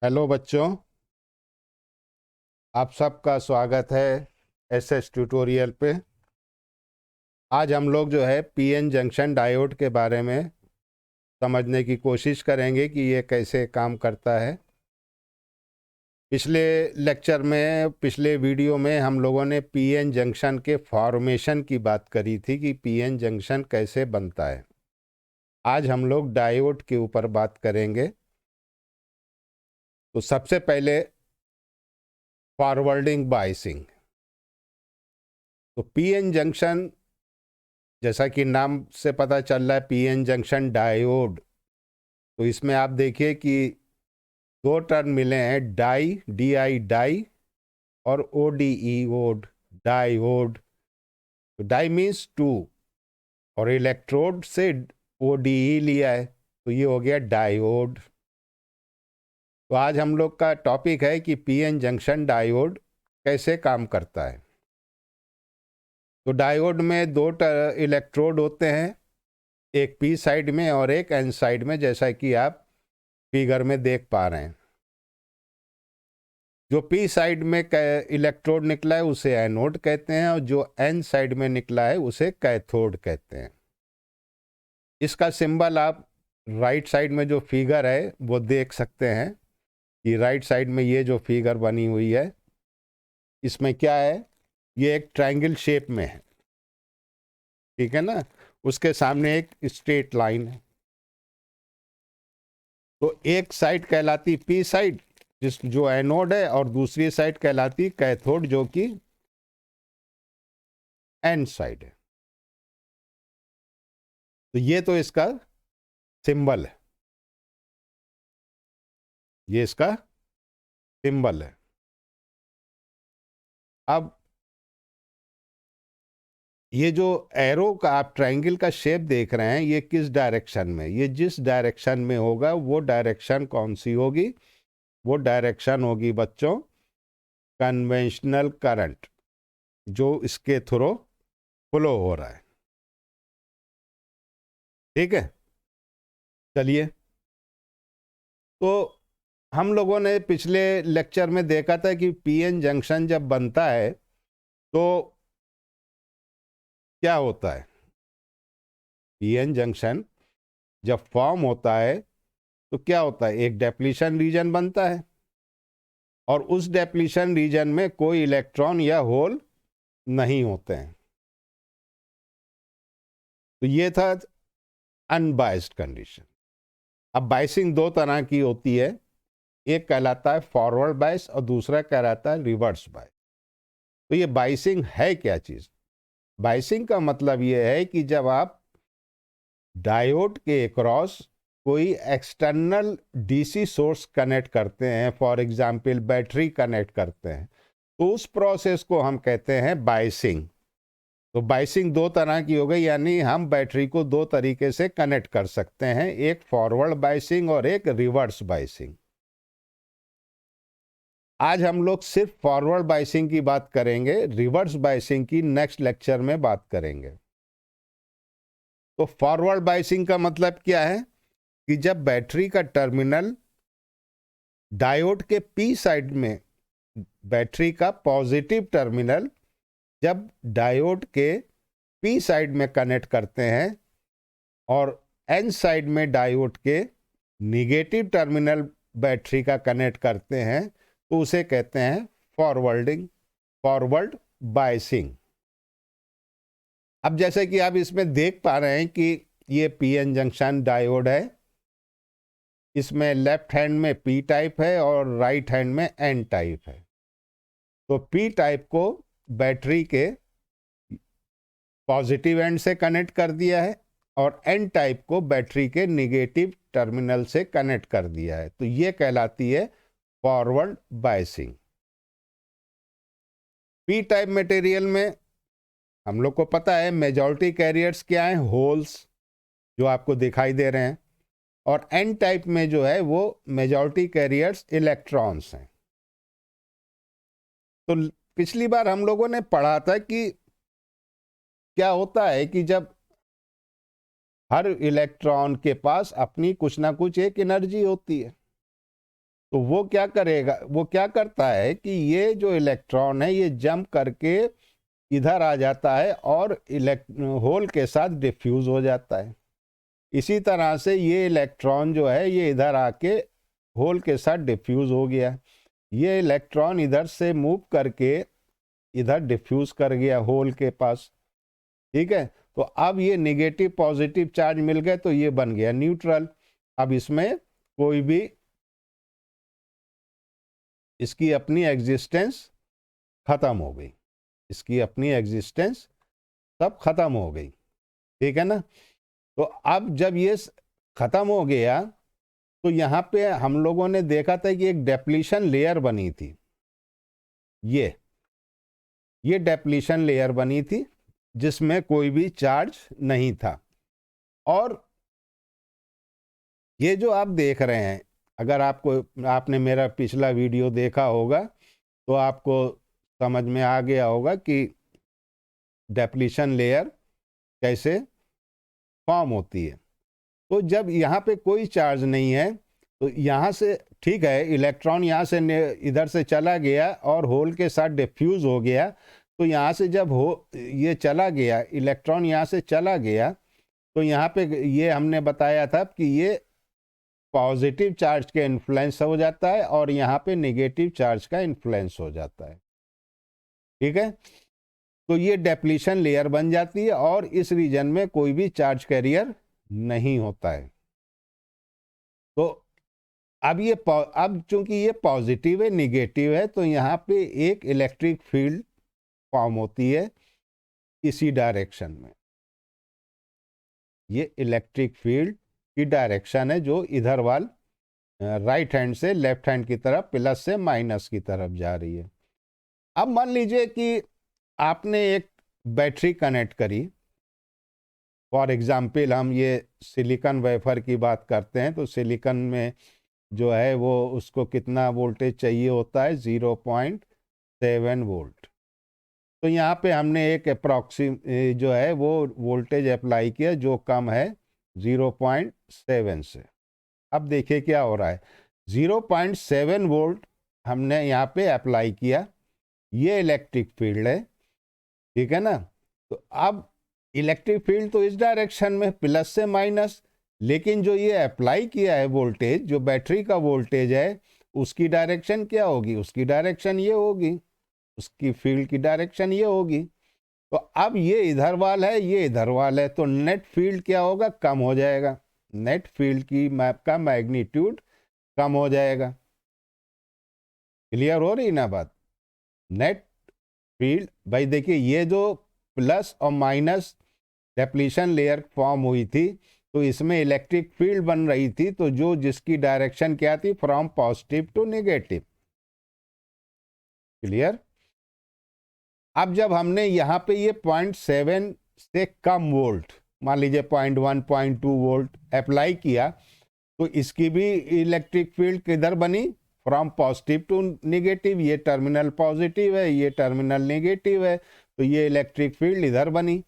Hello बच्चों, आप सबका स्वागत है एसएस ट्यूटोरियल पे। आज हम लोग जो है पीएन जंक्शन डायोड के बारे में समझने की कोशिश करेंगे कि ये कैसे काम करता है। पिछले वीडियो में हम लोगों ने पीएन जंक्शन के फॉर्मेशन की बात करी थी कि पीएन जंक्शन कैसे बनता है। आज हम लोग डायोड के ऊपर बात करेंगे। तो सबसे पहले फॉरवर्डिंग बायसिंग। तो पीएन जंक्शन, जैसा कि नाम से पता चल रहा है, पीएन जंक्शन डायोड। तो इसमें आप देखिए कि दो टर्म मिले हैं, डाई, डी आई डाई, और O D E ode, diode. तो डाई मीन्स टू, और इलेक्ट्रोड से ओ डी ई लिया है, तो ये हो गया डायोड। तो आज हम लोग का टॉपिक है कि पीएन जंक्शन डायोड कैसे काम करता है। तो डायोड में दो इलेक्ट्रोड होते हैं, एक पी साइड में और एक एन साइड में, जैसा कि आप फिगर में देख पा रहे हैं। जो पी साइड में इलेक्ट्रोड निकला है उसे एनोड कहते हैं, और जो एन साइड में निकला है उसे कैथोड कहते हैं। इसका सिंबल आप राइट साइड में जो फिगर है वो देख सकते हैं कि राइट साइड में ये जो फिगर बनी हुई है, इसमें क्या है, ये एक ट्रायंगल शेप में है, ठीक है ना। उसके सामने एक स्ट्रेट लाइन है। तो एक साइड कहलाती पी साइड, जो एनोड है, और दूसरी साइड कहलाती कैथोड, जो कि एन साइड है। तो ये तो इसका सिंबल है, ये इसका सिंबल है। अब ये जो एरो का आप ट्रायंगल का शेप देख रहे हैं, ये किस डायरेक्शन में, ये जिस डायरेक्शन में होगा वो डायरेक्शन कौन सी होगी? वो डायरेक्शन होगी बच्चों कन्वेंशनल करंट, जो इसके थ्रू फ्लो हो रहा है। ठीक है, चलिए। तो हम लोगों ने पिछले लेक्चर में देखा था कि पीएन जंक्शन जब बनता है तो क्या होता है। पीएन जंक्शन जब फॉर्म होता है तो क्या होता है, एक डेप्लीशन रीजन बनता है, और उस डेप्लीशन रीजन में कोई इलेक्ट्रॉन या होल नहीं होते हैं। तो ये था अनबाइस्ड कंडीशन। अब बाइसिंग दो तरह की होती है, एक कहलाता है फॉरवर्ड बाइस और दूसरा कहलाता है रिवर्स बाइस। तो ये बाइसिंग है क्या चीज? बाइसिंग का मतलब ये है कि जब आप डायोड के अक्रॉस कोई एक्सटर्नल डीसी सोर्स कनेक्ट करते हैं, फॉर एग्जांपल बैटरी कनेक्ट करते हैं, तो उस प्रोसेस को हम कहते हैं बाइसिंग। तो बाइसिंग दो तरह की हो गई, यानी हम बैटरी को दो तरीके से कनेक्ट कर सकते हैं, एक फॉरवर्ड बाइसिंग और एक रिवर्स बाइसिंग। आज हम लोग सिर्फ फॉरवर्ड बाइसिंग की बात करेंगे, रिवर्स बाइसिंग की नेक्स्ट लेक्चर में बात करेंगे। तो फॉरवर्ड बाइसिंग का मतलब क्या है कि जब बैटरी का टर्मिनल डायोड के पी साइड में, बैटरी का पॉजिटिव टर्मिनल जब डायोड के पी साइड में कनेक्ट करते हैं और एन साइड में डायोड के निगेटिव टर्मिनल बैटरी का कनेक्ट करते हैं, तो उसे कहते हैं फॉरवर्ड बायसिंग। अब जैसे कि आप इसमें देख पा रहे हैं कि ये पीएन जंक्शन डायोड है, इसमें लेफ्ट हैंड में पी टाइप है और राइट हैंड में एन टाइप है। तो पी टाइप को बैटरी के पॉजिटिव एंड से कनेक्ट कर दिया है और एन टाइप को बैटरी के निगेटिव टर्मिनल से कनेक्ट कर दिया है। तो ये कहलाती है forward biasing. P type material में हम लोग को पता है मेजॉरिटी कैरियर्स क्या हैं, होल्स, जो आपको दिखाई दे रहे हैं, और एन टाइप में जो है वो मेजॉरिटी कैरियर्स इलेक्ट्रॉन्स हैं। तो पिछली बार हम लोगों ने पढ़ा था कि क्या होता है कि जब हर इलेक्ट्रॉन के पास अपनी कुछ ना कुछ एक एनर्जी होती है, तो वो क्या करेगा, वो क्या करता है कि ये जो इलेक्ट्रॉन है ये जंप करके इधर आ जाता है और होल के साथ डिफ्यूज हो जाता है। इसी तरह से ये इलेक्ट्रॉन जो है ये इधर आके होल के साथ डिफ्यूज हो गया। ये इलेक्ट्रॉन इधर से मूव करके इधर डिफ्यूज कर गया होल के पास। ठीक है, तो अब ये नेगेटिव पॉजिटिव चार्ज मिल गए तो ये बन गया न्यूट्रल। अब इसमें कोई भी इसकी अपनी एग्जिस्टेंस खत्म हो गई, इसकी अपनी एग्जिस्टेंस सब खत्म हो गई। ठीक है ना। तो अब जब ये खत्म हो गया तो यहां पे हम लोगों ने देखा था कि एक डेप्लीशन लेयर बनी थी। ये डेप्लीशन लेयर बनी थी जिसमें कोई भी चार्ज नहीं था। और ये जो आप देख रहे हैं, अगर आपने मेरा पिछला वीडियो देखा होगा तो आपको समझ में आ गया होगा कि डेप्लीशन लेयर कैसे फॉर्म होती है। तो जब यहाँ पे कोई चार्ज नहीं है तो यहाँ से, ठीक है, इलेक्ट्रॉन यहाँ से इधर से चला गया और होल के साथ डिफ्यूज हो गया। तो यहाँ से जब ये चला गया, इलेक्ट्रॉन यहाँ से चला गया, तो यहाँ पे ये हमने बताया था कि ये पॉजिटिव चार्ज के इन्फ्लुएंस हो जाता है और यहाँ पे नेगेटिव चार्ज का इन्फ्लुएंस हो जाता है। ठीक है, तो ये डेप्लीशन लेयर बन जाती है और इस रीजन में कोई भी चार्ज कैरियर नहीं होता है। तो अब चूंकि ये पॉजिटिव है निगेटिव है तो यहाँ पे एक इलेक्ट्रिक फील्ड फॉर्म होती है इसी डायरेक्शन में। ये इलेक्ट्रिक फील्ड की डायरेक्शन है जो इधर वाल राइट हैंड से लेफ्ट हैंड की तरफ, प्लस से माइनस की तरफ जा रही है। अब मान लीजिए कि आपने एक बैटरी कनेक्ट करी, फॉर एग्जाम्पल हम ये सिलिकॉन वेफर की बात करते हैं, तो सिलिकॉन में जो है वो उसको कितना वोल्टेज चाहिए होता है, 0.7 वोल्ट। तो यहाँ पे हमने एक जो है वो वोल्टेज अप्लाई किया जो कम है 0.7 से। अब देखिए क्या हो रहा है, 0.7 वोल्ट हमने यहाँ पे अप्लाई किया, ये इलेक्ट्रिक फील्ड है। ठीक है ना। तो अब इलेक्ट्रिक फील्ड तो इस डायरेक्शन में प्लस से माइनस, लेकिन जो ये अप्लाई किया है वोल्टेज, जो बैटरी का वोल्टेज है, उसकी डायरेक्शन क्या होगी, उसकी डायरेक्शन ये होगी, उसकी फील्ड की डायरेक्शन ये होगी। तो अब ये इधर वाल है, ये इधर वाल है, तो नेट फील्ड क्या होगा, कम हो जाएगा। नेट फील्ड की मैप का मैग्नीट्यूड कम हो जाएगा। क्लियर हो रही ना बात। नेट फील्ड, भाई देखिए ये जो प्लस और माइनस डेप्लीशन लेयर फॉर्म हुई थी तो इसमें इलेक्ट्रिक फील्ड बन रही थी, तो जो जिसकी डायरेक्शन क्या थी, from positive to negative. Clear. अब जब हमने यहाँ पे ये 0.7 से कम वोल्ट, मान लीजिए 0.1 0.2 वोल्ट अप्लाई किया, तो इसकी भी इलेक्ट्रिक फील्ड किधर बनी, फ्रॉम पॉजिटिव टू नेगेटिव। ये टर्मिनल पॉजिटिव है, ये टर्मिनल नेगेटिव है, तो ये इलेक्ट्रिक फील्ड इधर बनी।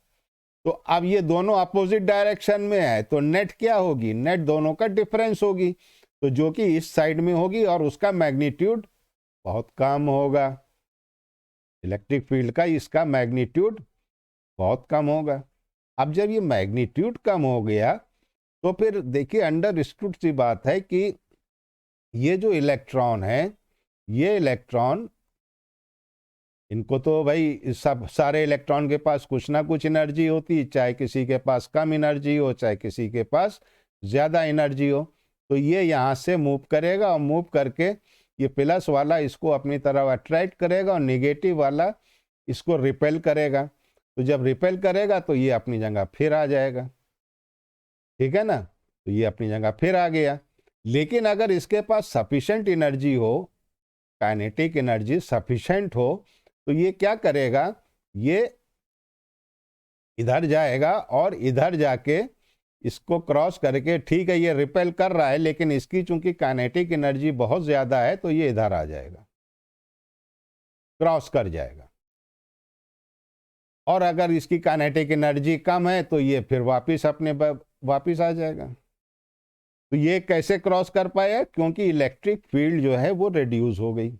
तो अब ये दोनों अपोजिट डायरेक्शन में है, तो नेट क्या होगी, नेट दोनों का डिफरेंस होगी, तो जो कि इस साइड में होगी और उसका मैग्नीट्यूड बहुत कम होगा। इलेक्ट्रिक फील्ड का इसका मैग्नीट्यूड बहुत कम होगा। अब जब ये मैग्नीट्यूड कम हो गया तो फिर देखिए अंडरस्टूड सी बात है कि ये जो इलेक्ट्रॉन है, ये इलेक्ट्रॉन, इनको तो भाई सब सारे इलेक्ट्रॉन के पास कुछ ना कुछ एनर्जी होती, चाहे किसी के पास कम एनर्जी हो, चाहे किसी के पास ज़्यादा एनर्जी हो। तो ये यहाँ से मूव करेगा और मूव करके ये प्लस वाला इसको अपनी तरफ अट्रैक्ट करेगा और नेगेटिव वाला इसको रिपेल करेगा। तो जब रिपेल करेगा तो ये अपनी जगह फिर आ जाएगा। ठीक है ना। तो ये अपनी जगह फिर आ गया। लेकिन अगर इसके पास सफिशेंट एनर्जी हो, काइनेटिक एनर्जी सफिशेंट हो, तो ये क्या करेगा, ये इधर जाएगा और इधर जाके इसको क्रॉस करके, ठीक है ये रिपेल कर रहा है लेकिन इसकी चूंकि काइनेटिक एनर्जी बहुत ज्यादा है तो ये इधर आ जाएगा, क्रॉस कर जाएगा। और अगर इसकी काइनेटिक एनर्जी कम है तो ये फिर वापस अपने वापस आ जाएगा। तो ये कैसे क्रॉस कर पाया? क्योंकि इलेक्ट्रिक फील्ड जो है वो रिड्यूस हो गई।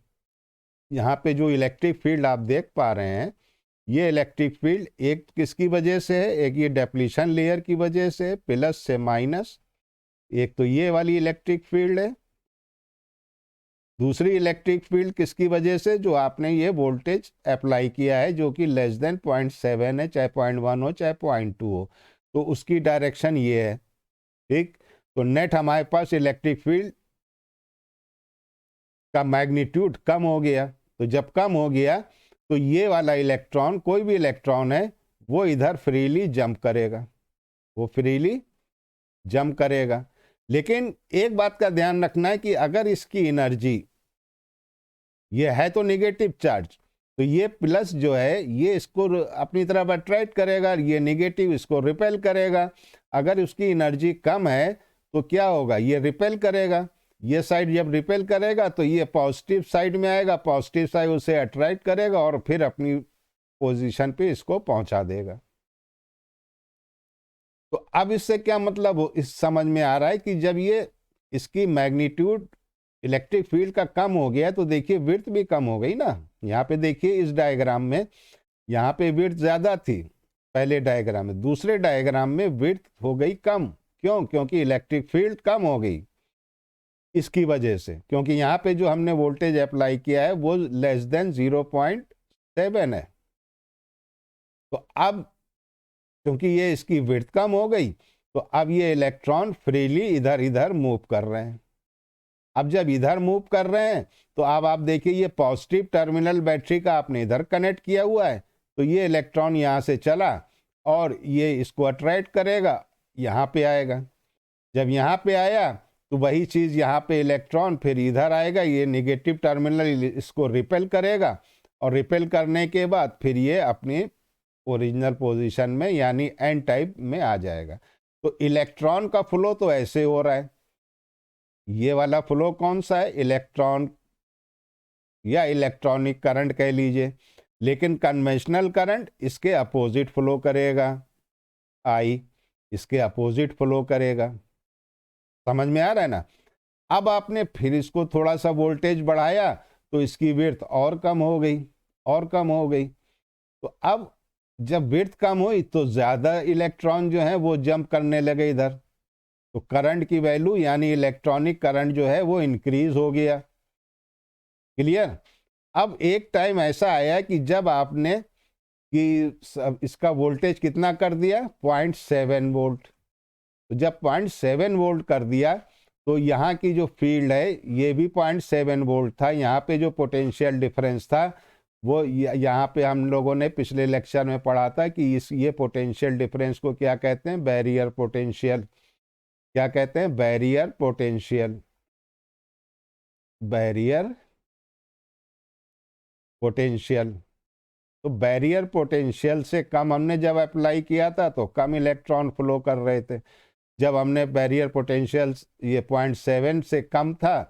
यहाँ पे जो इलेक्ट्रिक फील्ड आप देख पा रहे हैं, ये इलेक्ट्रिक फील्ड एक किसकी वजह से है? एक ये डेप्लीशन लेयर की वजह से, प्लस से माइनस। एक तो ये वाली इलेक्ट्रिक फील्ड है, दूसरी इलेक्ट्रिक फील्ड किसकी वजह से? जो आपने ये वोल्टेज अप्लाई किया है, जो कि लेस देन 0.7 है, चाहे 0.1 हो चाहे 0.2 हो, तो उसकी डायरेक्शन ये है। ठीक, तो नेट हमारे पास इलेक्ट्रिक फील्ड का मैग्नीट्यूड कम हो गया। तो जब कम हो गया तो ये वाला इलेक्ट्रॉन, कोई भी इलेक्ट्रॉन है, वो इधर फ्रीली जंप करेगा, वो फ्रीली जंप करेगा। लेकिन एक बात का ध्यान रखना है कि अगर इसकी एनर्जी, ये है तो नेगेटिव चार्ज, तो ये प्लस जो है ये इसको अपनी तरफ अट्रैक्ट करेगा, ये नेगेटिव इसको रिपेल करेगा। अगर उसकी एनर्जी कम है तो क्या होगा? ये रिपेल करेगा। ये साइड जब रिपेल करेगा तो ये पॉजिटिव साइड में आएगा, पॉजिटिव साइड उसे अट्रैक्ट करेगा और फिर अपनी पोजीशन पे इसको पहुंचा देगा। तो अब इससे क्या मतलब हो, इस समझ में आ रहा है कि जब ये इसकी मैग्नीट्यूड इलेक्ट्रिक फील्ड का कम हो गया तो देखिए विड्थ भी कम हो गई ना। यहाँ पे देखिए इस डायग्राम में, यहाँ पे विड्थ ज़्यादा थी पहले डायग्राम में, दूसरे डायग्राम में विड्थ हो गई कम। क्यों? क्योंकि इलेक्ट्रिक फील्ड कम हो गई इसकी वजह से, क्योंकि यहाँ पे जो हमने वोल्टेज अप्लाई किया है वो लेस देन 0.7 है। तो अब क्योंकि ये इसकी विड्थ कम हो गई तो अब ये इलेक्ट्रॉन फ्रीली इधर इधर मूव कर रहे हैं। अब जब इधर मूव कर रहे हैं तो अब आप देखिए ये पॉजिटिव टर्मिनल बैटरी का आपने इधर कनेक्ट किया हुआ है, तो ये इलेक्ट्रॉन यहाँ से चला और ये इसको अट्रैक्ट करेगा, यहाँ पे आएगा। जब यहाँ पे आया तो वही चीज़ यहाँ पे इलेक्ट्रॉन फिर इधर आएगा, ये नेगेटिव टर्मिनल इसको रिपेल करेगा और रिपेल करने के बाद फिर ये अपनी ओरिजिनल पोजीशन में यानी एन टाइप में आ जाएगा। तो इलेक्ट्रॉन का फ्लो तो ऐसे हो रहा है। ये वाला फ्लो कौन सा है? इलेक्ट्रॉन या इलेक्ट्रॉनिक करंट कह लीजिए। लेकिन कन्वेंशनल करंट इसके अपोजिट फ्लो करेगा, आई इसके अपोजिट फ्लो करेगा। समझ में आ रहा है ना? अब आपने फिर इसको थोड़ा सा वोल्टेज बढ़ाया तो इसकी विड्थ और कम हो गई, और कम हो गई। तो अब जब विड्थ कम हुई तो ज़्यादा इलेक्ट्रॉन जो है वो जंप करने लगे इधर, तो करंट की वैल्यू यानी इलेक्ट्रॉनिक करंट जो है वो इंक्रीज हो गया। क्लियर? अब एक टाइम ऐसा आया कि जब आपने कि इसका वोल्टेज कितना कर दिया? 0.7 वोल्ट। तो जब 0.7 वोल्ट कर दिया तो यहाँ की जो फील्ड है ये भी 0.7 वोल्ट था। यहाँ पे जो पोटेंशियल डिफरेंस था वो यहाँ पे हम लोगों ने पिछले लेक्चर में पढ़ा था कि ये पोटेंशियल डिफरेंस को क्या कहते हैं? Barrier potential. क्या कहते हैं? Barrier potential. Barrier potential. तो बैरियर पोटेंशियल से कम हमने जब अप्लाई किया था तो कम इलेक्ट्रॉन फ्लो कर रहे थे। जब हमने बैरियर पोटेंशियल ये 0.7 से कम था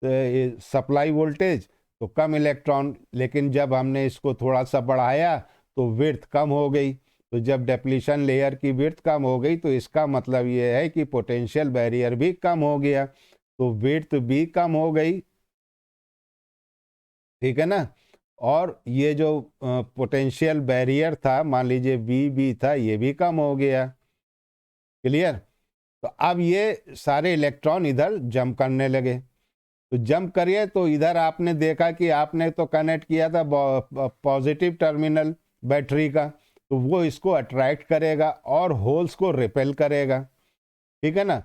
तो सप्लाई वोल्टेज, तो कम इलेक्ट्रॉन। लेकिन जब हमने इसको थोड़ा सा बढ़ाया तो विड्थ कम हो गई। तो जब डेप्लीशन लेयर की विड्थ कम हो गई तो इसका मतलब ये है कि पोटेंशियल बैरियर भी कम हो गया, तो विड्थ भी कम हो गई। ठीक है ना? और ये जो पोटेंशियल बैरियर था, मान लीजिए वी भी था, ये भी कम हो गया। क्लियर? तो अब ये सारे इलेक्ट्रॉन इधर जंप करने लगे। तो जंप करिए तो इधर आपने देखा कि आपने तो कनेक्ट किया था पॉजिटिव टर्मिनल बैटरी का, तो वो इसको अट्रैक्ट करेगा और होल्स को रिपेल करेगा। ठीक है ना?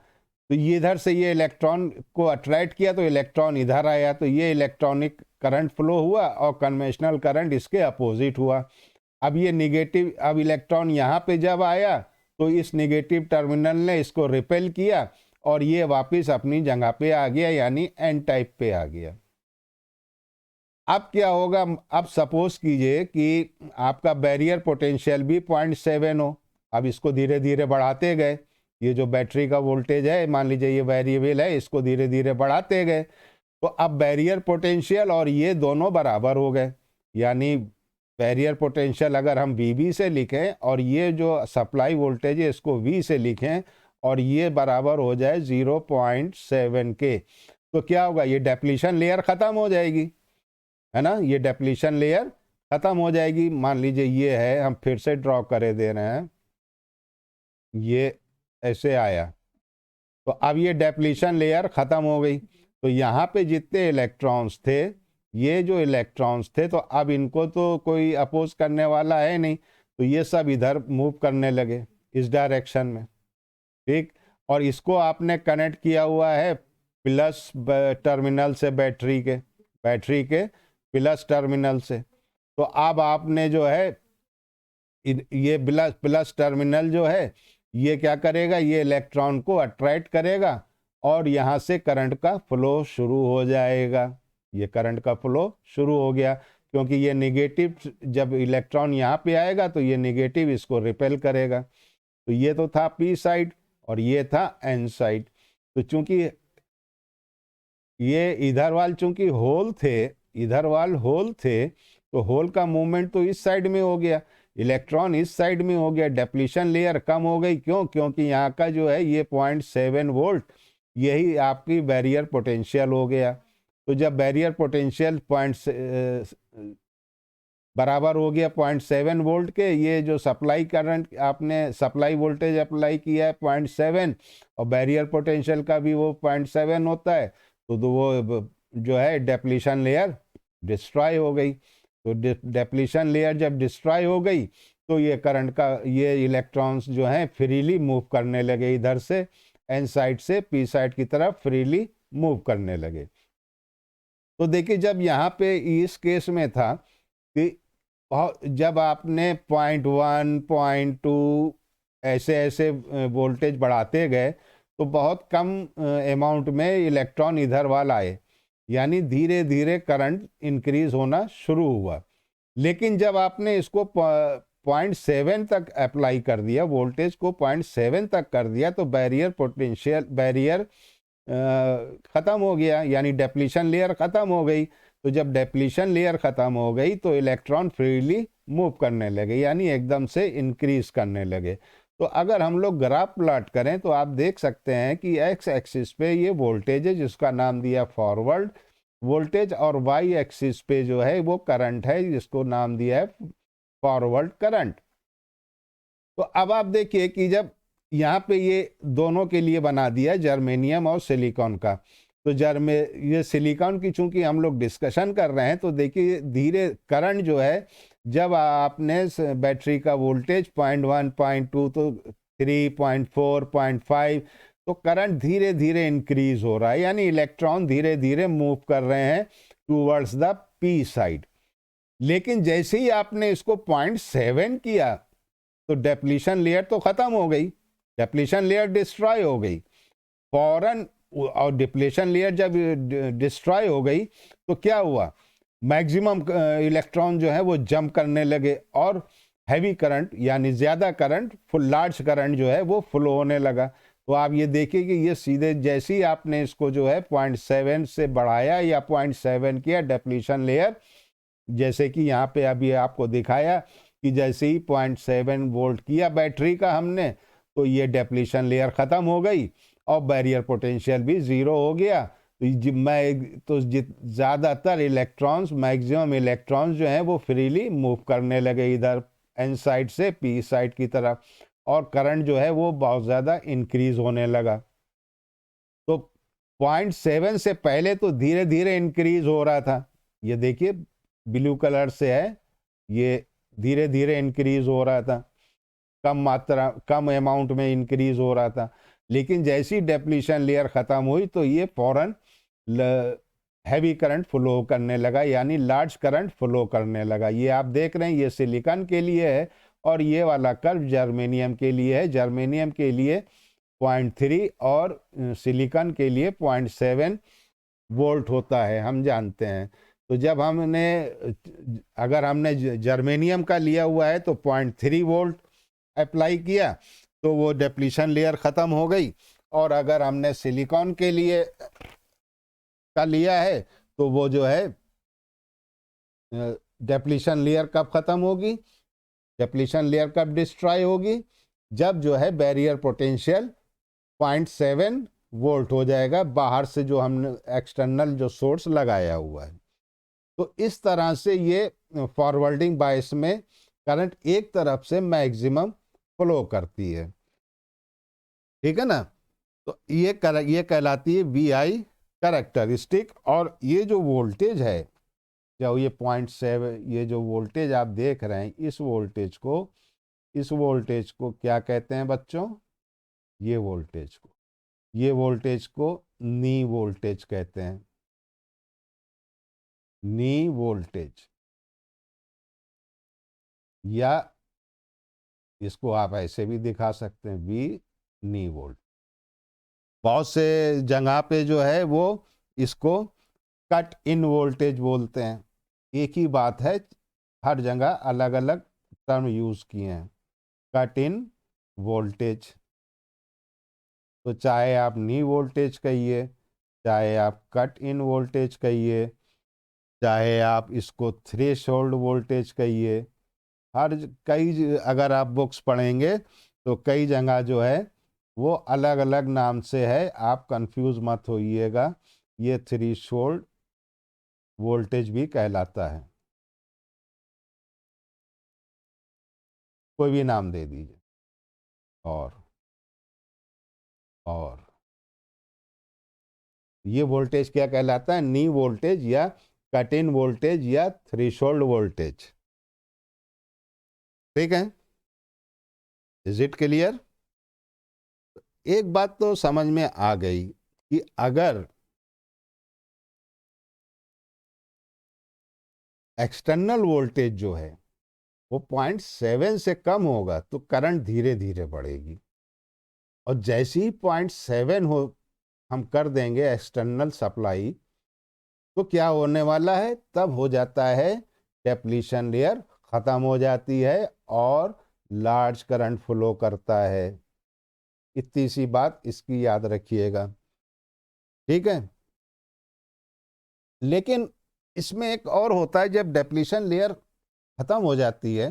तो ये इधर से ये इलेक्ट्रॉन को अट्रैक्ट किया तो इलेक्ट्रॉन इधर आया, तो ये इलेक्ट्रॉनिक करंट फ्लो हुआ और कन्वेंशनल करंट इसके अपोजिट हुआ। अब ये निगेटिव, अब इलेक्ट्रॉन यहाँ पे जब आया तो इस निगेटिव टर्मिनल ने इसको रिपेल किया और ये वापस अपनी जगह पे आ गया, यानी एन टाइप पे आ गया। अब क्या होगा? अब सपोज कीजिए कि आपका बैरियर पोटेंशियल भी 0.7 हो। अब इसको धीरे धीरे बढ़ाते गए, ये जो बैटरी का वोल्टेज है मान लीजिए ये वेरिएबल है, इसको धीरे धीरे बढ़ाते गए तो अब बैरियर पोटेंशियल और ये दोनों बराबर हो गए। यानी बैरियर पोटेंशियल अगर हम VB से लिखें और ये जो सप्लाई वोल्टेज है इसको V से लिखें और ये बराबर हो जाए 0.7 के, तो क्या होगा, ये डेप्लीशन लेयर ख़त्म हो जाएगी, है ना, ये डेप्लीशन लेयर ख़त्म हो जाएगी। मान लीजिए ये है, हम फिर से ड्रॉ करे दे रहे हैं, ये ऐसे आया, तो अब ये डेप्लीशन लेयर ख़त्म हो गई। तो यहाँ पे जितने इलेक्ट्रॉन्स थे, ये जो इलेक्ट्रॉन्स थे, तो अब इनको तो कोई अपोज करने वाला है नहीं, तो ये सब इधर मूव करने लगे इस डायरेक्शन में, ठीक। और इसको आपने कनेक्ट किया हुआ है प्लस टर्मिनल से, बैटरी के प्लस टर्मिनल से। तो अब आपने जो है ये प्लस टर्मिनल जो है, ये क्या करेगा, ये इलेक्ट्रॉन को अट्रैक्ट करेगा और यहाँ से करंट का फ्लो शुरू हो जाएगा। ये करंट का फ्लो शुरू हो गया, क्योंकि ये निगेटिव, जब इलेक्ट्रॉन यहाँ पे आएगा तो ये निगेटिव इसको रिपेल करेगा। तो ये तो था पी साइड और ये था एन साइड। तो चूंकि ये इधर वाल चूंकि होल थे, इधर वाल होल थे, तो होल का मूवमेंट तो इस साइड में हो गया, इलेक्ट्रॉन इस साइड में हो गया, डेप्लीशन लेयर कम हो गई। क्यों? क्योंकि यहाँ का जो है ये 0.7 वोल्ट, यही आपकी बैरियर पोटेंशियल हो गया। तो जब बैरियर पोटेंशियल बराबर हो गया 0.7 वोल्ट के, ये जो सप्लाई करंट आपने सप्लाई वोल्टेज अप्लाई किया है 0.7, और बैरियर पोटेंशियल का भी वो 0.7 होता है, तो वो जो है डेप्लीशन लेयर डिस्ट्रॉय हो गई। तो डेप्लीशन लेयर जब डिस्ट्रॉय हो गई, तो ये करंट का, ये इलेक्ट्रॉन्स जो हैं फ्रीली मूव करने लगे, इधर से एन साइड से पी साइड की तरफ फ्रीली मूव करने लगे। तो देखिए, जब यहाँ पे इस केस में था कि जब आपने 0.1 0.2 ऐसे ऐसे वोल्टेज बढ़ाते गए, तो बहुत कम अमाउंट में इलेक्ट्रॉन इधर वाला आए, यानी धीरे धीरे करंट इंक्रीज होना शुरू हुआ। लेकिन जब आपने इसको 0.7 तक अप्लाई कर दिया, वोल्टेज को 0.7 तक कर दिया, तो बैरियर ख़त्म हो गया, यानी डेप्लीशन लेयर ख़त्म हो गई। तो जब डेप्लीशन लेयर ख़त्म हो गई, तो इलेक्ट्रॉन फ्रीली मूव करने लगे, यानी एकदम से इंक्रीज करने लगे। तो अगर हम लोग ग्राफ प्लॉट करें, तो आप देख सकते हैं कि एक्स एक्सिस पे ये वोल्टेज है, जिसका नाम दिया फॉरवर्ड वोल्टेज, और वाई एक्सिस पे जो है वो करंट है, जिसको नाम दिया है फॉरवर्ड करंट। तो अब आप देखिए कि जब यहाँ पे ये दोनों के लिए बना दिया जर्मेनियम और सिलिकॉन का, तो ये सिलिकॉन की चूंकि हम लोग डिस्कशन कर रहे हैं, तो देखिए धीरे करंट जो है, जब आपने बैटरी का वोल्टेज 0.1 0.2 तो 3.4 0.5, तो करंट धीरे धीरे इंक्रीज हो रहा है, यानी इलेक्ट्रॉन धीरे धीरे मूव कर रहे हैं टूवर्ड्स द पी साइड। लेकिन जैसे ही आपने इसको 0.7 किया, तो डेप्लीशन लेयर तो खत्म हो गई, डेप्लीशन लेयर डिस्ट्रॉय हो गई फौरन। और डिप्लीशन लेयर जब डिस्ट्रॉय हो गई, तो क्या हुआ, मैक्सिमम इलेक्ट्रॉन जो है वो जंप करने लगे, और हैवी करंट यानी ज़्यादा करंट, फुल लार्ज करंट जो है वो फ्लो होने लगा। तो आप ये देखिए कि ये सीधे जैसे ही आपने इसको जो है 0.7 से बढ़ाया या 0.7 किया डेप्लीशन लेयर, जैसे कि यहाँ पे अभी आपको दिखाया कि जैसे ही 0.7 वोल्ट किया बैटरी का हमने, तो ये डेप्लीशन लेयर ख़त्म हो गई और बैरियर पोटेंशियल भी ज़ीरो हो गया। तो ज़्यादातर इलेक्ट्रॉन्स, मैक्सिमम इलेक्ट्रॉन्स जो हैं वो फ्रीली मूव करने लगे इधर एन साइड से पी साइड की तरफ, और करंट जो है वो बहुत ज़्यादा इंक्रीज होने लगा। तो 0.7 से पहले तो धीरे धीरे इंक्रीज हो रहा था, ये देखिए ब्लू कलर से है, ये धीरे धीरे इंक्रीज हो रहा था, कम अमाउंट में इंक्रीज हो रहा था। लेकिन जैसी डेप्लीशन लेयर ख़त्म हुई, तो ये फौरन हैवी करंट फ्लो करने लगा, यानी लार्ज करंट फ्लो करने लगा। ये आप देख रहे हैं, ये सिलिकॉन के लिए है, और ये वाला कर्व जर्मेनियम के लिए है। जर्मेनियम के लिए 0.3 और सिलिकॉन के लिए 0.7 वोल्ट होता है, हम जानते हैं। तो जब अगर हमने जर्मेनियम का लिया हुआ है, तो 0.3 वोल्ट अप्लाई किया, तो वो डेप्लीशन लेयर ख़त्म हो गई। और अगर हमने सिलिकॉन के लिए का लिया है, तो वो जो है डेप्लीशन लेयर कब ख़त्म होगी, डेप्लीशन लेयर कब डिस्ट्रॉय होगी, जब जो है बैरियर पोटेंशियल 0.7 वोल्ट हो जाएगा बाहर से जो हमने एक्सटर्नल जो सोर्स लगाया हुआ है। तो इस तरह से ये फॉरवर्डिंग बायस में करंट एक तरफ से मैक्सिमम फ्लो करती है, ठीक है ना। तो ये कहलाती है VI कैरेक्टरिस्टिक। और ये जो वोल्टेज है, जो ये 0.7, ये जो वोल्टेज आप देख रहे हैं, इस वोल्टेज को क्या कहते हैं बच्चों? ये वोल्टेज को नी वोल्टेज कहते हैं, नी वोल्टेज, या इसको आप ऐसे भी दिखा सकते हैं, वी नी वोल्ट। बहुत से जगह पे जो है वो इसको कट इन वोल्टेज बोलते हैं। एक ही बात है, हर जगह अलग अलग टर्म यूज किए हैं। कट इन वोल्टेज, तो चाहे आप नी वोल्टेज कहिए, चाहे आप कट इन वोल्टेज कहिए, चाहे आप इसको थ्रेशोल्ड वोल्टेज कहिए, अगर आप बुक्स पढ़ेंगे तो कई जगह जो है वो अलग अलग नाम से है, आप कंफ्यूज मत होइएगा। ये थ्रेशोल्ड वोल्टेज भी कहलाता है, कोई भी नाम दे दीजिए। और ये वोल्टेज क्या कहलाता है? नी वोल्टेज या कट इन वोल्टेज या थ्रेशोल्ड वोल्टेज, ठीक है। Is it clear? एक बात तो समझ में आ गई कि अगर एक्सटर्नल वोल्टेज जो है वो 0.7 से कम होगा तो करंट धीरे धीरे बढ़ेगी, और जैसे ही 0.7 हो हम कर देंगे एक्सटर्नल सप्लाई, तो क्या होने वाला है? तब हो जाता है डेप्लीशन लेयर खत्म हो जाती है और लार्ज करंट फ्लो करता है। इतनी सी बात इसकी याद रखिएगा, ठीक है। लेकिन इसमें एक और होता है, जब डेप्लीशन लेयर खत्म हो जाती है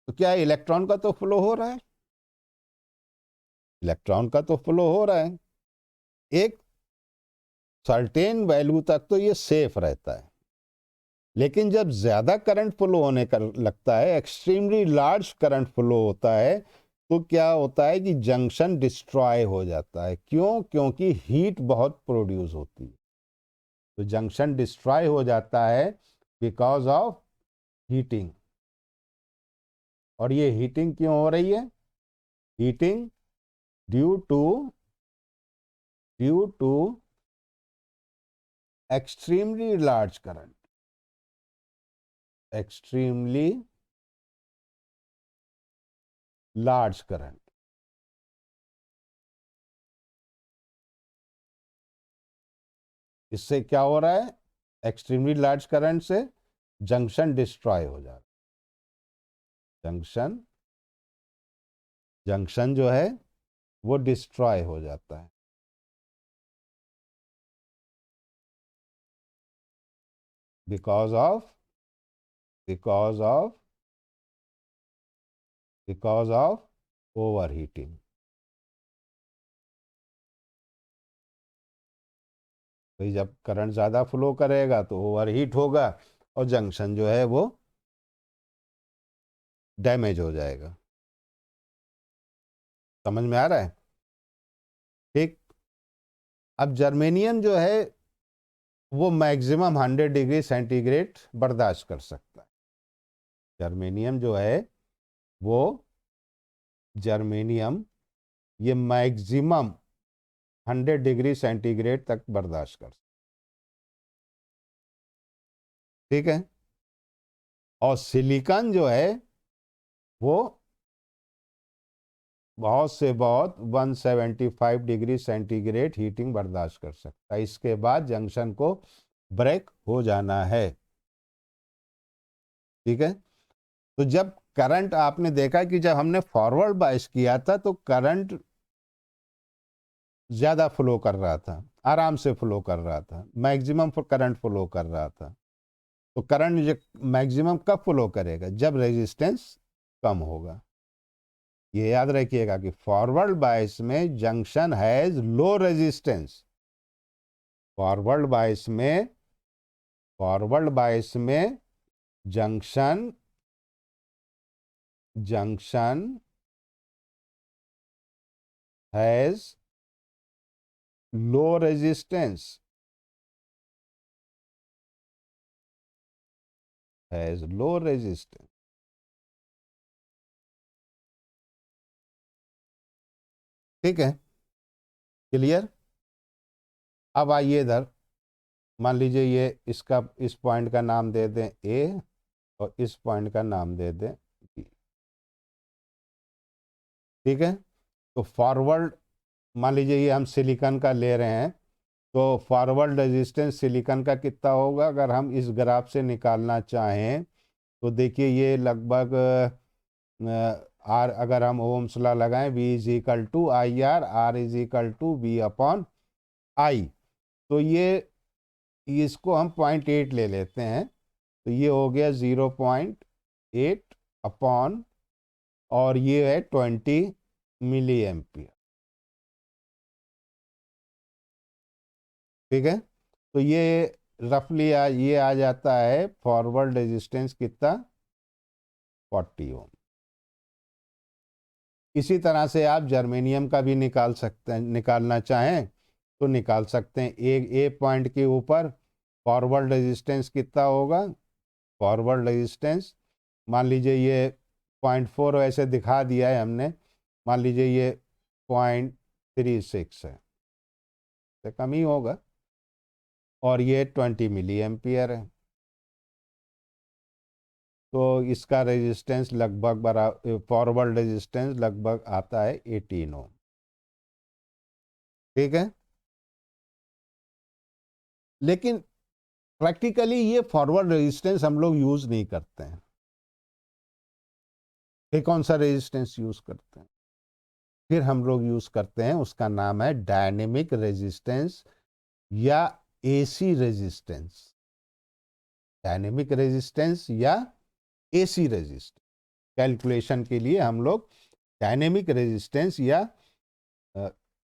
तो क्या इलेक्ट्रॉन का तो फ्लो हो रहा है? इलेक्ट्रॉन का तो फ्लो हो रहा है, एक सर्टेन वैल्यू तक तो ये सेफ रहता है। लेकिन जब ज्यादा करंट फ्लो होने का लगता है, एक्सट्रीमली लार्ज करंट फ्लो होता है, तो क्या होता है कि जंक्शन डिस्ट्रॉय हो जाता है। क्यों? क्योंकि हीट बहुत प्रोड्यूस होती है, तो जंक्शन डिस्ट्रॉय हो जाता है बिकॉज ऑफ हीटिंग। और ये हीटिंग क्यों हो रही है? Heating due to extremely large current, extremely large current। इससे क्या हो रहा है? एक्सट्रीमली लार्ज करंट से जंक्शन डिस्ट्रॉय हो जा रहा है, जंक्शन जो है वो डिस्ट्रॉय हो जाता है। Because of over heating. भाई जब करंट ज़्यादा फ्लो करेगा तो ओवर हीट होगा और जंक्शन जो है वो डैमेज हो जाएगा। समझ में आ रहा है? ठीक। अब जर्मेनियम जो है वो मैक्सिमम 100 डिग्री सेंटीग्रेड बर्दाश्त कर सकता है। जर्मेनियम जो है वो ये मैक्सिमम 100 डिग्री सेंटीग्रेड तक बर्दाश्त कर सकता है, ठीक है। और सिलिकॉन जो है वो बहुत से बहुत 175 डिग्री सेंटीग्रेड हीटिंग बर्दाश्त कर सकता है। इसके बाद जंक्शन को ब्रेक हो जाना है, ठीक है। तो जब करंट, आपने देखा कि जब हमने फॉरवर्ड बायस किया था तो करंट ज्यादा फ्लो कर रहा था, आराम से फ्लो कर रहा था, मैक्सिमम करंट फ्लो कर रहा था। तो करंट मैक्सिमम कब फ्लो करेगा? जब रेजिस्टेंस कम होगा। ये याद रखिएगा कि फॉरवर्ड बायस में junction has low resistance. Forward bias में जंक्शन हैज लो रेजिस्टेंस, ठीक है, क्लियर। अब आइए इधर, मान लीजिए ये इसका, इस पॉइंट का नाम दे दें ए और इस पॉइंट का नाम दे दें बी। ठीक है, तो फॉरवर्ड, मान लीजिए ये हम सिलिकॉन का ले रहे हैं, तो फॉरवर्ड रेजिस्टेंस सिलिकॉन का कितना होगा अगर हम इस ग्राफ से निकालना चाहें? तो देखिए ये लगभग आर, अगर हम ओम्स लॉ लगाएं, V is equal to I R is equal to V upon I, तो ये इसको हम 0.8 ले लेते हैं, तो ये हो गया 0.8 अपॉन, और ये है 20 मिली एम्पियर। ठीक है, तो ये रफली ये आ जाता है फॉरवर्ड रेजिस्टेंस कितना, 40 ओम। इसी तरह से आप जर्मेनियम का भी निकाल सकते हैं, निकालना चाहें तो निकाल सकते हैं। एक ए पॉइंट के ऊपर फॉरवर्ड रेजिस्टेंस कितना होगा, फॉरवर्ड रेजिस्टेंस मान लीजिए ये 0.4 ऐसे दिखा दिया है हमने, मान लीजिए ये 0.36 है, तो कम ही होगा, और ये 20 मिली एम्पियर है, तो इसका रेजिस्टेंस लगभग बराबर, फॉरवर्ड रेजिस्टेंस लगभग आता है 18 ओम। ठीक है, लेकिन प्रैक्टिकली ये फॉरवर्ड रेजिस्टेंस हम लोग यूज नहीं करते हैं। ये कौन सा रेजिस्टेंस यूज करते हैं? फिर हम लोग यूज करते हैं, उसका नाम है डायनेमिक रेजिस्टेंस या एसी रेजिस्टेंस। डायनेमिक रेजिस्टेंस या एसी रेजिस्टेंस कैलकुलेशन के लिए हम लोग डायनेमिक रेजिस्टेंस या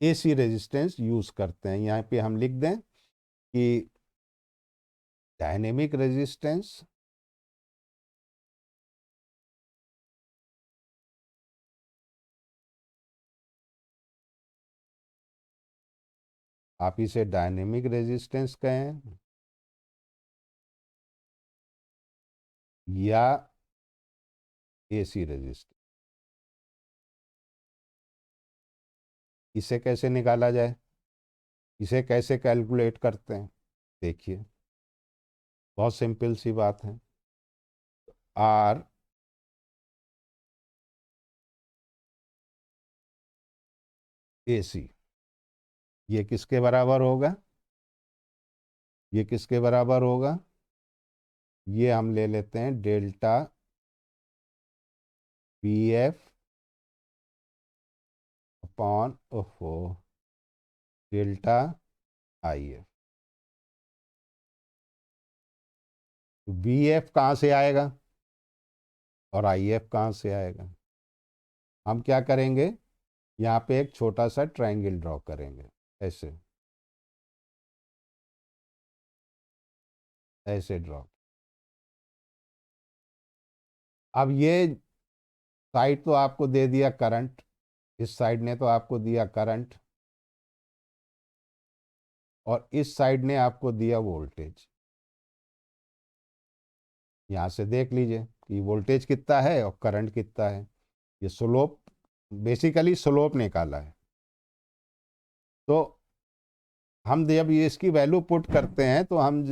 एसी रेजिस्टेंस यूज करते हैं। यहाँ पे हम लिख दें कि डायनेमिक रेजिस्टेंस आप इसे डायनेमिक रेजिस्टेंस कहें या एसी रेजिस्टेंस। इसे कैसे निकाला जाए, इसे कैसे कैलकुलेट करते हैं? देखिए बहुत सिंपल सी बात है। आर एसी, ये किसके बराबर होगा, ये किसके बराबर होगा? ये हम ले लेते हैं डेल्टा पी एफ अपॉन ओहो delta I F. B F कहाँ से आएगा और आई एफ कहाँ से आएगा? हम क्या करेंगे, यहाँ पे एक छोटा सा ट्रायंगल ड्रॉ करेंगे, ऐसे ऐसे ड्रॉ। अब ये साइड तो आपको दे दिया करंट, इस साइड ने तो आपको दिया करंट, और इस साइड ने आपको दिया वोल्टेज। यहाँ से देख लीजिए कि वोल्टेज कितना है और करंट कितना है। ये स्लोप, बेसिकली स्लोप निकाला है। तो हम जब ये इसकी वैल्यू पुट करते हैं तो हम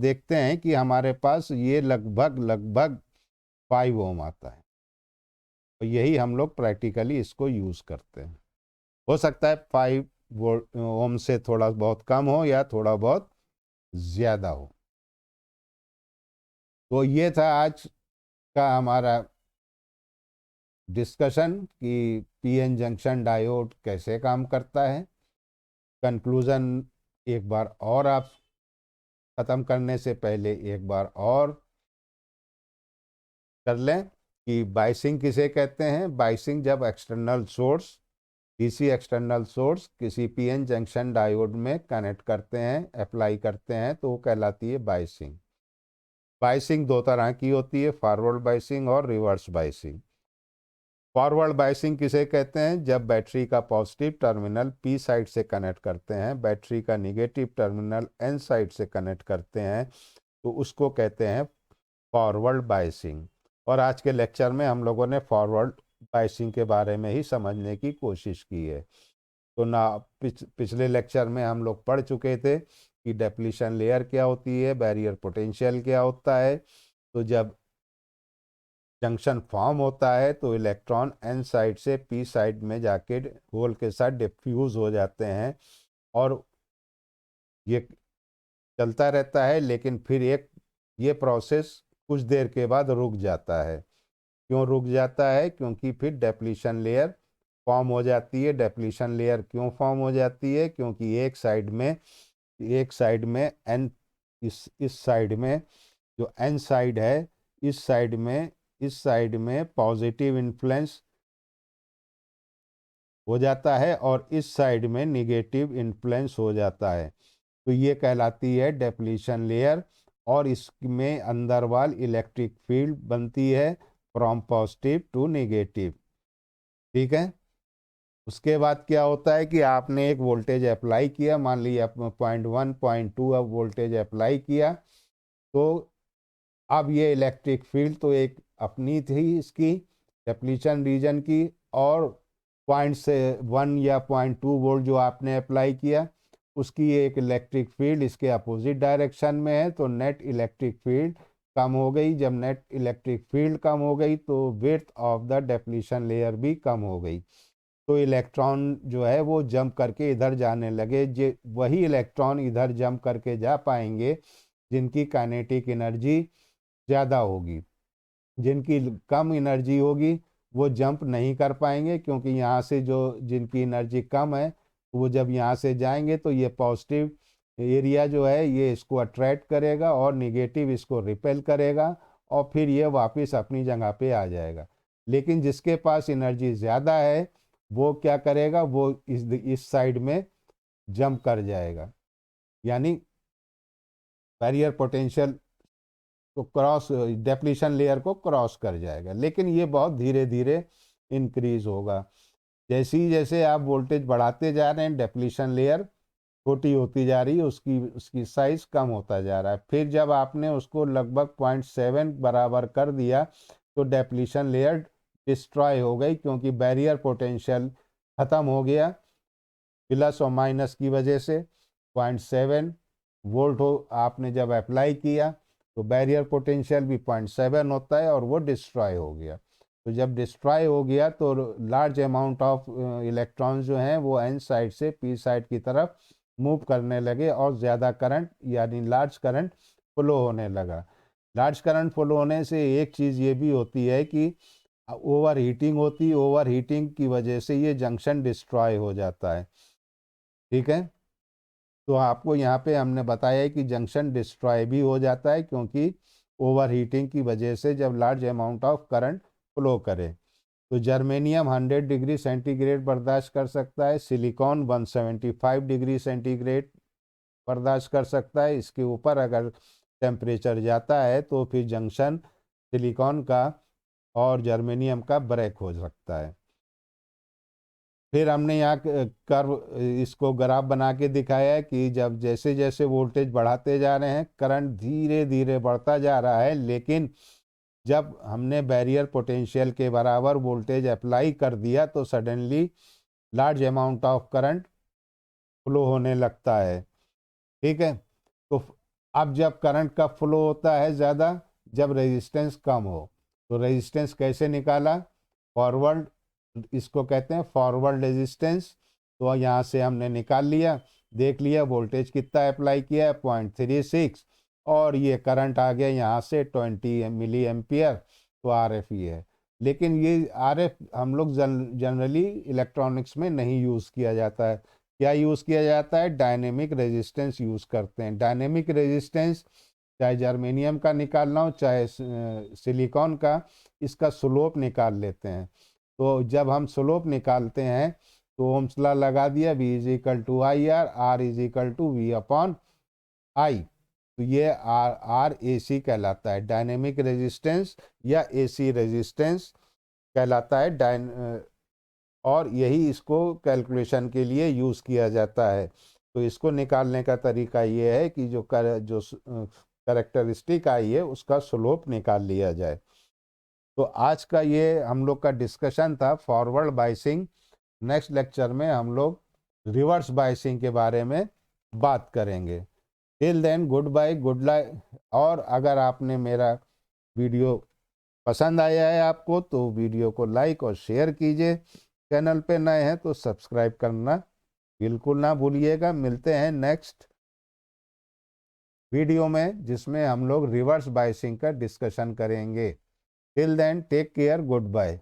देखते हैं कि हमारे पास ये लगभग लगभग 5 ओम आता है। तो यही हम लोग प्रैक्टिकली इसको यूज़ करते हैं। हो सकता है 5 ओम से थोड़ा बहुत कम हो या थोड़ा बहुत ज़्यादा हो। तो ये था आज का हमारा डिस्कशन कि पीएन जंक्शन डायोड कैसे काम करता है। कंक्लूज़न एक बार और आप ख़त्म करने से पहले एक बार और कर लें कि बाइसिंग किसे कहते हैं। बाइसिंग जब external source, DC external source किसी पीएन जंक्शन डायोड में कनेक्ट करते हैं, अप्लाई करते हैं, तो वो कहलाती है बाइसिंग। बाइसिंग दो तरह की होती है, फॉरवर्ड बाइसिंग और रिवर्स बाइसिंग। फॉरवर्ड बाइसिंग किसे कहते हैं, जब बैटरी का पॉजिटिव टर्मिनल पी साइड से कनेक्ट करते हैं, बैटरी का निगेटिव टर्मिनल एन साइड से कनेक्ट करते हैं, तो उसको कहते हैं फॉरवर्ड बाइसिंग। और आज के लेक्चर में हम लोगों ने फॉरवर्ड बाइसिंग के बारे में ही समझने की कोशिश की है। तो ना पिछले लेक्चर में हम लोग पढ़ चुके थे कि डेप्लीशन लेयर क्या होती है, बैरियर पोटेंशियल क्या होता है। तो जब जंक्शन फॉर्म होता है तो इलेक्ट्रॉन एन साइड से पी साइड में जाके होल के साथ डिफ्यूज हो जाते हैं, और ये चलता रहता है, लेकिन फिर ये प्रोसेस कुछ देर के बाद रुक जाता है। क्यों रुक जाता है, क्योंकि फिर डेप्लीशन लेयर फॉर्म हो जाती है। डेप्लीशन लेयर क्यों फॉर्म हो जाती है, क्योंकि एक साइड में एन, इस साइड में जो एन साइड है, इस साइड में पॉजिटिव इन्फ्लुएंस हो जाता है और इस साइड में निगेटिव इन्फ्लुएंस हो जाता है। तो ये कहलाती है डेप्लीशन लेयर, और इसमें अंदर वाल इलेक्ट्रिक फील्ड बनती है फ्रॉम पॉजिटिव टू नेगेटिव। ठीक है। उसके बाद क्या होता है कि आपने एक वोल्टेज अप्लाई किया, मान लीजिए 0.1 0.2 अब वोल्टेज अप्लाई किया, तो अब ये इलेक्ट्रिक फील्ड तो एक अपनी थी इसकी डेप्लीशन रीजन की, और 0.1 या 0.2 वोल्ट जो आपने अप्लाई किया, उसकी एक इलेक्ट्रिक फील्ड इसके अपोजिट डायरेक्शन में है, तो नेट इलेक्ट्रिक फील्ड कम हो गई। जब नेट इलेक्ट्रिक फील्ड कम हो गई तो width of the depletion layer भी कम हो गई। तो इलेक्ट्रॉन जो है वो जंप करके इधर जाने लगे। वही इलेक्ट्रॉन इधर जंप करके जा पाएंगे जिनकी काइनेटिक एनर्जी ज़्यादा होगी। जिनकी कम एनर्जी होगी वो जंप नहीं कर पाएंगे, क्योंकि यहाँ से जो जिनकी एनर्जी कम है वो जब यहाँ से जाएंगे तो ये पॉजिटिव एरिया जो है ये इसको अट्रैक्ट करेगा और निगेटिव इसको रिपेल करेगा, और फिर ये वापस अपनी जगह पे आ जाएगा। लेकिन जिसके पास एनर्जी ज़्यादा है वो क्या करेगा, वो इस साइड में जंप कर जाएगा, यानी बैरियर पोटेंशियल तो क्रॉस, डेप्लीशन लेयर को क्रॉस कर जाएगा। लेकिन ये बहुत धीरे धीरे इंक्रीज होगा। जैसे आप वोल्टेज बढ़ाते जा रहे हैं, डेप्लीशन लेयर छोटी होती जा रही है, उसकी साइज कम होता जा रहा है। फिर जब आपने उसको लगभग 0.7 बराबर कर दिया तो डेप्लीशन लेयर डिस्ट्रॉय हो गई, क्योंकि बैरियर पोटेंशियल ख़त्म हो गया प्लस और माइनस की वजह से। 0.7 वोल्ट हो आपने जब अप्लाई किया तो बैरियर पोटेंशियल भी 0.7 होता है और वो डिस्ट्रॉय हो गया। तो जब डिस्ट्रॉय हो गया तो लार्ज अमाउंट ऑफ इलेक्ट्रॉन्स जो हैं वो एन साइड से पी साइड की तरफ मूव करने लगे, और ज़्यादा करंट यानी लार्ज करंट फ्लो होने लगा। लार्ज करंट फ्लो होने से एक चीज़ ये भी होती है कि ओवर हीटिंग होती है। ओवर हीटिंग की वजह से ये जंक्शन डिस्ट्रॉय हो जाता है। ठीक है। तो आपको यहाँ पे हमने बताया है कि जंक्शन डिस्ट्रॉय भी हो जाता है, क्योंकि ओवर हीटिंग की वजह से जब large amount of current flow करे। तो जर्मेनियम 100 डिग्री सेंटीग्रेड बर्दाश्त कर सकता है, सिलिकॉन 175 डिग्री सेंटीग्रेड बर्दाश्त कर सकता है। इसके ऊपर अगर टेम्परेचर जाता है तो फिर जंक्शन सिलिकॉन का और जर्मेनियम का ब्रेक हो सकता है। फिर हमने यहाँ कर्व इसको ग्राफ बना के दिखाया है कि जब जैसे जैसे वोल्टेज बढ़ाते जा रहे हैं करंट धीरे धीरे बढ़ता जा रहा है, लेकिन जब हमने बैरियर पोटेंशियल के बराबर वोल्टेज अप्लाई कर दिया तो suddenly large amount of current flow होने लगता है। ठीक है। तो अब जब करंट का फ्लो होता है ज़्यादा, जब रेजिस्टेंस कम हो, तो रेजिस्टेंस कैसे निकाला, फॉरवर्ड, इसको कहते हैं फॉरवर्ड रेजिस्टेंस। तो यहाँ से हमने निकाल लिया, देख लिया वोल्टेज कितना अप्लाई किया है 0.36, और ये करंट आ गया यहाँ से 20 मिली एम्पियर, तो आर एफ ही है। लेकिन ये आर एफ हम लोग जनरली इलेक्ट्रॉनिक्स में नहीं यूज़ किया जाता है। क्या यूज़ किया जाता है, डायनेमिक रेजिस्टेंस यूज़ करते हैं। डायनेमिक रेजिस्टेंस चाहे जर्मेनियम का निकालना हो चाहे सिलिकॉन का, इसका स्लोप निकाल लेते हैं। तो जब हम स्लोप निकालते हैं तो ओम्स लॉ लगा दिया, V is equal to I R, R is equal to V upon I. तो ये आर ए सी कहलाता है, डायनेमिक रेजिस्टेंस या AC रेजिस्टेंस कहलाता है। और यही इसको कैलकुलेशन के लिए यूज़ किया जाता है। तो इसको निकालने का तरीका ये है कि जो कैरेक्टरिस्टिक आई है उसका स्लोप निकाल लिया जाए। तो आज का ये हम लोग का डिस्कशन था फॉरवर्ड बायसिंग। नेक्स्ट लेक्चर में हम लोग रिवर्स बायसिंग के बारे में बात करेंगे। Till then good bye, good like. और अगर आपने मेरा वीडियो पसंद आया है आपको तो वीडियो को लाइक और शेयर कीजिए। चैनल पे नए हैं तो सब्सक्राइब करना बिल्कुल ना भूलिएगा। मिलते हैं नेक्स्ट वीडियो में जिसमें हम लोग रिवर्स बायसिंग का डिस्कशन करेंगे। Till then take care, good bye.